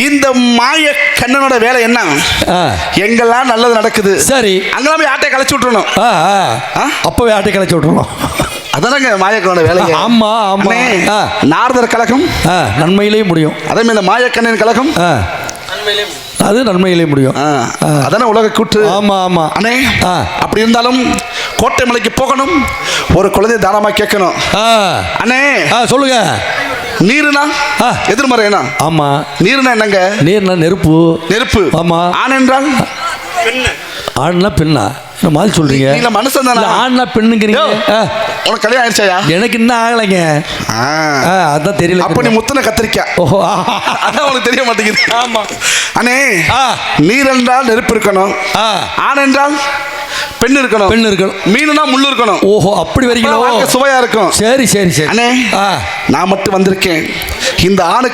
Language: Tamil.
இந்த மாய கண்ணனோட வேலை என்ன? எங்கெல்லாம் நல்லது நடக்குது சரி அங்கெல்லாம் போய் ஆட்டை கலைச்சு விட்டுறணும். அப்பவே ஆட்டை கலைச்சு விட்டுறணும். அதானங்க மாயக்கண்ணோட வேலை. ஆமா ஆமா. நாரதர் கழகம் நன்மையிலே முடியும். அதே மாதிரி இந்த மாயக்கண்ணன் கழகம் அது நன்மையிலே முடியும். அதானே உலக கூற்று. ஆமா ஆமா அண்ணே. அப்படி இருந்தாலும் கோட்டை மலைக்கு போகணும், ஒரு குழந்தைய தாராளமா கேட்கணும். அண்ணே சொல்லுங்க. நீருனா எதிர்மறை என்ன? ஆமா. நீருனா என்னங்க? நீர்னா நெருப்பு. நெருப்பு. ஆமா. ஆண் என்றால் ஆண்னா பெண்ணா? மாதிரி சொல்றீங்க. நீங்க மனுஷன் தானே? ஆண்னா பெண்ணுங்கிறீங்க. உனக்கு கல்யாணம் ஆயிடுச்சாயா? எனக்கு இன்னும் ஆகலைங்க. அதான் தெரியல. அப்ப நீ முத்தன கத்திரிக்காய். ஓஹோ, அதான் உனக்கு தெரிய மாட்டேங்குது. ஆமா அண்ணே. நீர் என்றால் நெருப்பு இருக்கணும், ஆண் என்றால் பெண் இருக்கணும். பெண் இருக்கணும். மீனுனா முள்ளு இருக்கணும். ஓஹோ, அப்படி வரீங்களோ? சுவையா இருக்கும். சரி சரி சரி அண்ணே. நான் மட்டும் வந்திருக்கேன். இந்த ஆணுக்கு